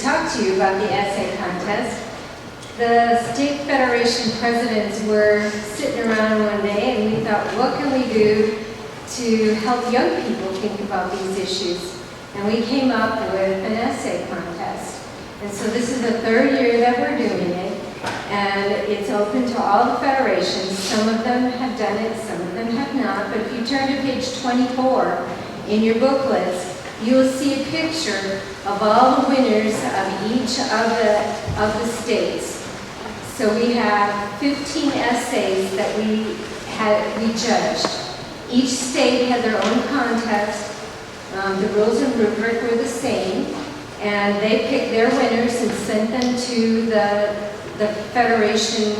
talk to you about the essay contest. The state federation presidents were sitting around one day and we thought, what can we do to help young people think about these issues? And we came up with an essay contest. And so this is the third year that we're doing it. And it's open to all the federations. Some of them have done it, some of them have not. But if you turn to page 24 in your booklets, you'll see a picture of all the winners of each of the states. So we have 15 essays that we judged. Each state had their own contest. The rules and rubric were the same, and they picked their winners and sent them to the federation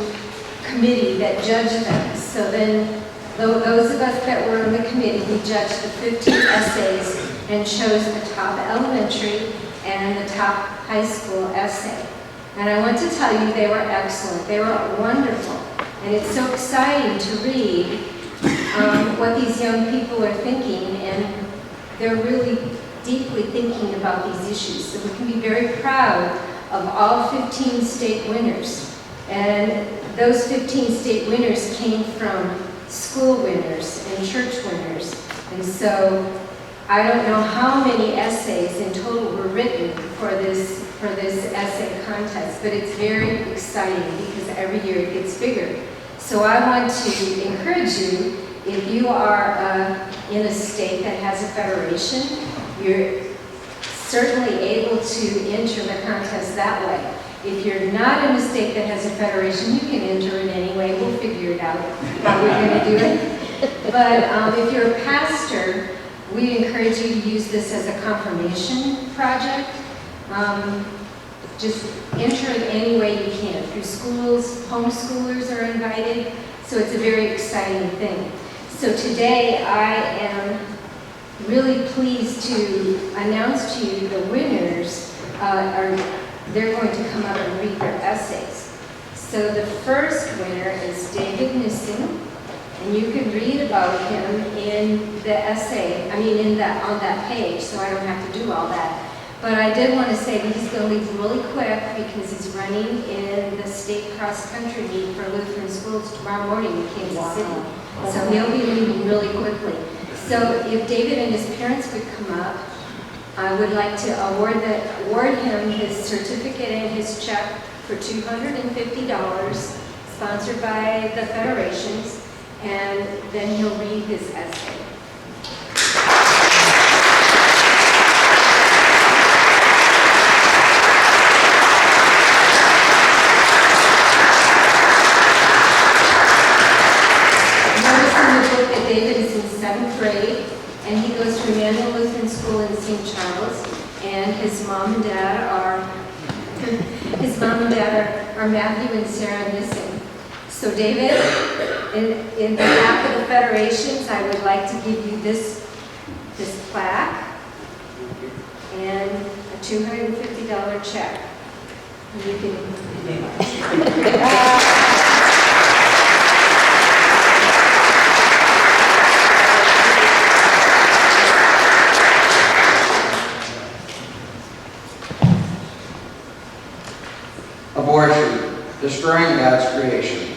committee that judged them. So then those of us that were on the committee, we judged the 15 essays and chose the top elementary and the top high school essay. And I want to tell you, they were excellent. They were wonderful. And it's so exciting to read what these young people are thinking, and they're really deeply thinking about these issues. So we can be very proud of all 15 state winners. And those 15 state winners came from school winners and church winners. And so I don't know how many essays in total were written for this essay contest, but it's very exciting because every year it gets bigger. So I want to encourage you, if you are in a state that has a federation, you're certainly able to enter the contest that way. If you're not in a state that has a federation, you can enter it anyway. We'll figure it out how we're going to do it. But if you're a pastor, we encourage you to use this as a confirmation project. Just enter it any way you can. Through schools, homeschoolers are invited, so it's a very exciting thing. So today I am really pleased to announce to you the winners. They're going to come up and read their essays. So the first winner is David Nissing, and you can read about him in the essay, on that page, so I don't have to do all that. But I did want to say that he's going to leave really quick because he's running in the state cross-country meet for Lutheran schools tomorrow morning in Kansas City. So he'll be leaving really quickly. So if David and his parents would come up, I would like to award him his certificate and his check for $250, sponsored by the federations, and then he'll read his essay. David is in 7th grade, and he goes to Immanuel Lutheran School in St. Charles, and his mom and dad are Matthew and Sarah Nissing. So David, in behalf of the federations, I would like to give you this plaque and a $250 check. You can Abortion, destroying God's creation.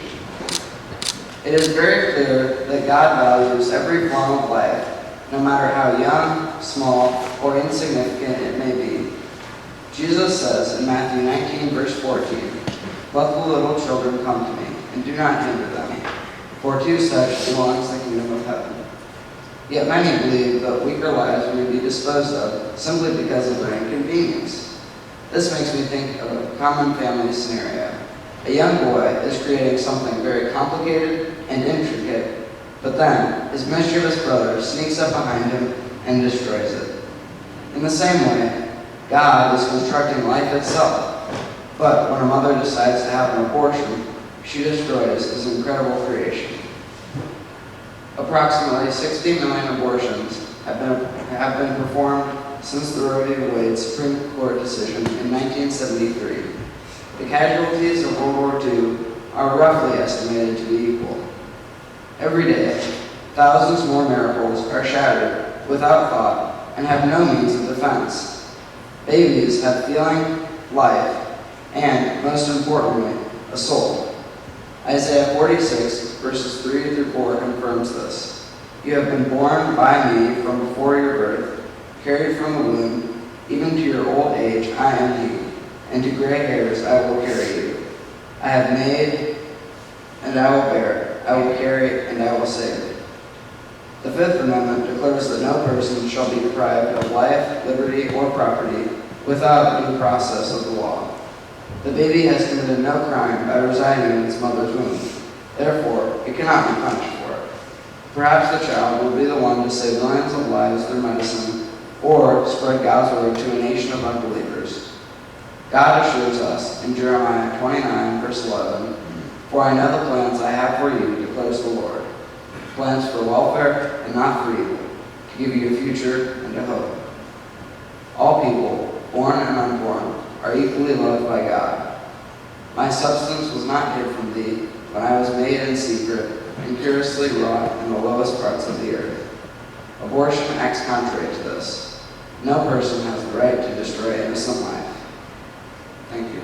It is very clear that God values every form of life, no matter how young, small, or insignificant it may be. Jesus says in Matthew 19, verse 14, "Let the little children come to me, and do not hinder them, for to such belongs the kingdom of heaven." Yet many believe that weaker lives may be disposed of simply because of their inconvenience. This makes me think of a common family scenario. A young boy is creating something very complicated and intricate, but then his mischievous brother sneaks up behind him and destroys it. In the same way, God is constructing life itself, but when a mother decides to have an abortion, she destroys his incredible creation. Approximately 60 million abortions have been performed since the Roe v. Wade Supreme Court decision in 1973. The casualties of World War II are roughly estimated to be equal. Every day, thousands more miracles are shattered without thought and have no means of defense. Babies have feeling life, and, most importantly, a soul. Isaiah 46, verses 3 through 4 confirms this. You have been born by me from before your birth, carried from the womb, even to your old age I am he, and to gray hairs I will carry you. I have made, and I will bear, I will carry, and I will save. The Fifth Amendment declares that no person shall be deprived of life, liberty, or property without due process of the law. The baby has committed no crime by residing in its mother's womb. Therefore, it cannot be punished for it. Perhaps the child will be the one to save millions of lives through medicine, or spread God's word to a nation of unbelievers. God assures us in Jeremiah 29, verse 11, "For I know the plans I have for you, declares the Lord, plans for welfare and not for evil, to give you a future and a hope." All people, born and unborn, are equally loved by God. My substance was not hid from thee when I was made in secret and curiously wrought in the lowest parts of the earth. Abortion acts contrary to this. No person has the right to destroy innocent life. Thank you.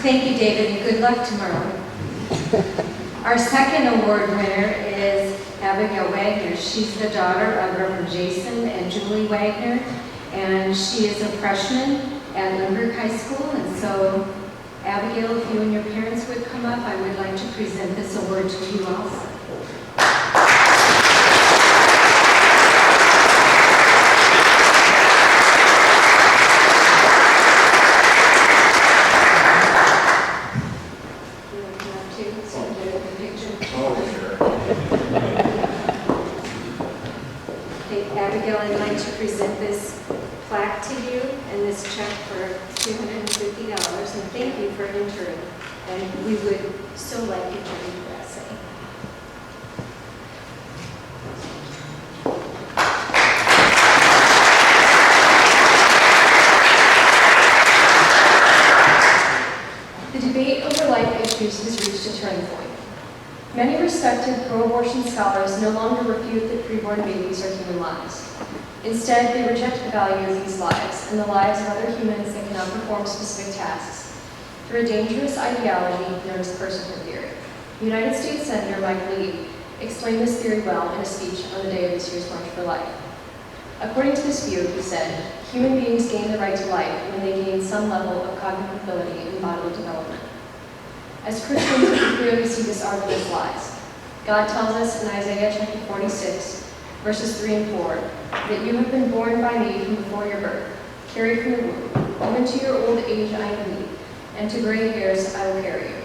Thank you, David, and good luck tomorrow. Our second award winner is Abigail Wagner. She's the daughter of Reverend Jason and Julie Wagner, and she is a freshman at Lindbergh High School. And so, Abigail, if you and your parents would come up, I would like to present this award to you also. Abigail, I'd like to present this plaque to you and this check for $250, and thank you for entering. And we would so like you to read the essay. The debate over life issues has reached a turning point. Many respected pro-abortion scholars no longer refute that preborn babies are human lives. Instead, they reject the value of these lives and the lives of other humans that cannot perform specific tasks through a dangerous ideology known as personhood theory. United States Senator Mike Lee explained this theory well in a speech on the day of this year's March for Life. According to this view, he said, human beings gain the right to life when they gain some level of cognitive ability and bodily development. As Christians, we clearly see this argument as lies. God tells us in Isaiah chapter 46, verses 3 and 4, that you have been born by me from before your birth, carried from the womb, even to your old age I am he, and to gray hairs I will carry you.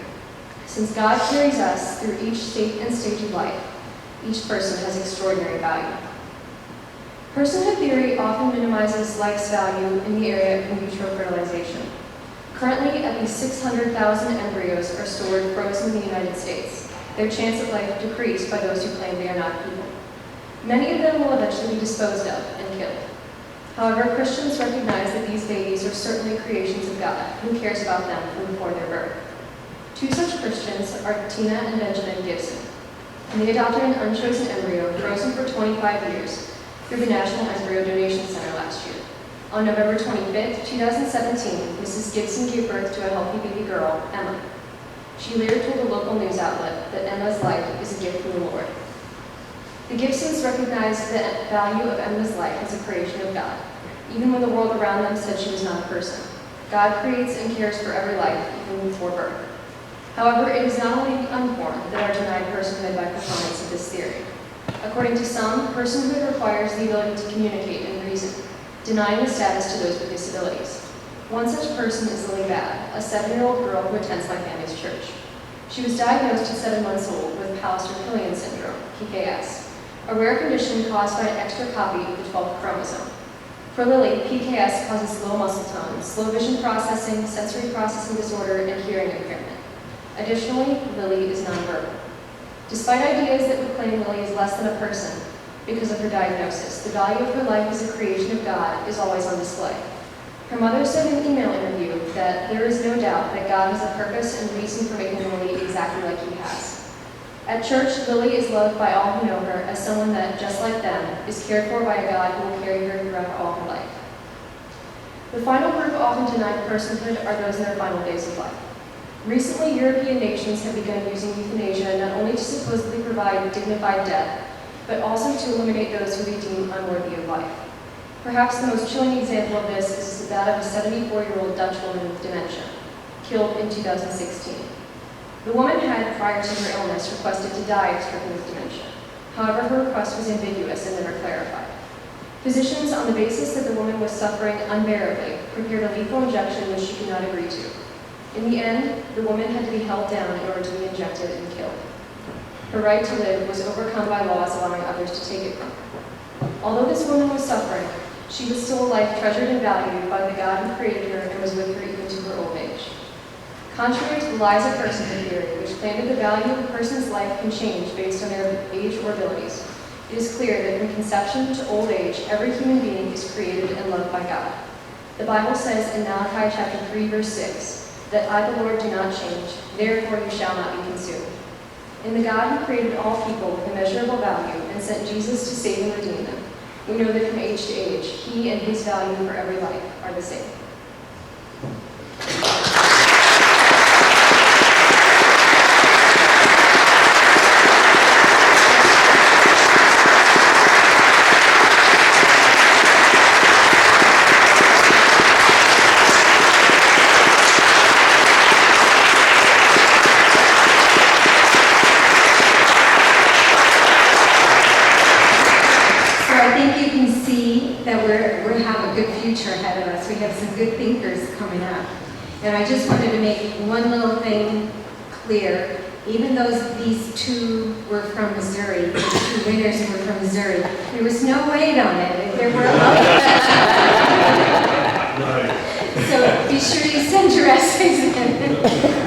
Since God carries us through each state and stage of life, each person has extraordinary value. Personhood theory often minimizes life's value in the area of in vitro fertilization. Currently, at least 600,000 embryos are stored frozen in the United States, their chance of life decreased by those who claim they are not people. Many of them will eventually be disposed of and killed. However, Christians recognize that these babies are certainly creations of God, who cares about them from before their birth. Two such Christians are Tina and Benjamin Gibson, and they adopted an unchosen embryo frozen for 25 years through the National Embryo Donation Center last year. On November 25, 2017, Mrs. Gibson gave birth to a healthy baby girl, Emma. She later told a local news outlet that Emma's life is a gift from the Lord. The Gibsons recognized the value of Emma's life as a creation of God, even when the world around them said she was not a person. God creates and cares for every life, even before birth. However, it is not only the unborn that are denied personhood by proponents of this theory. According to some, personhood requires the ability to communicate and reason, denying the status to those with disabilities. One such person is Lily Bad, a 7-year-old girl who attends my family's church. She was diagnosed at 7 months old with Pallister-Killian syndrome, PKS, a rare condition caused by an extra copy of the 12th chromosome. For Lily, PKS causes low muscle tone, slow vision processing, sensory processing disorder, and hearing impairment. Additionally, Lily is nonverbal. Despite ideas that would claim Lily is less than a person, because of her diagnosis. The value of her life as a creation of God is always on display. Her mother said in an email interview that there is no doubt that God has a purpose and reason for making Lily exactly like he has. At church, Lily is loved by all who know her as someone that, just like them, is cared for by a God who will carry her throughout all her life. The final group often denied personhood are those in their final days of life. Recently, European nations have begun using euthanasia not only to supposedly provide dignified death, but also to eliminate those who they deem unworthy of life. Perhaps the most chilling example of this is that of a 74-year-old Dutch woman with dementia, killed in 2016. The woman had, prior to her illness, requested to die stricken with dementia. However, her request was ambiguous and never clarified. Physicians, on the basis that the woman was suffering unbearably, prepared a lethal injection which she could not agree to. In the end, the woman had to be held down in order to be injected and killed. Her right to live was overcome by laws allowing others to take it from her. Although this woman was suffering, she was still a life treasured and valued by the God who created her and was with her even to her old age. Contrary to the lies of personhood theory, which claim that the value of a person's life can change based on their age or abilities, it is clear that from conception to old age, every human being is created and loved by God. The Bible says in Malachi chapter 3, verse 6, that I, the Lord, do not change, therefore you shall not be consumed. In the God who created all people with immeasurable value and sent Jesus to save and redeem them, we know that from age to age, he and his value for every life are the same. Ahead of us. We have some good thinkers coming up. And I just wanted to make one little thing clear. Even though these two were from Missouri, the two winners were from Missouri, there was no weight on it. There were So be sure you send your essays in.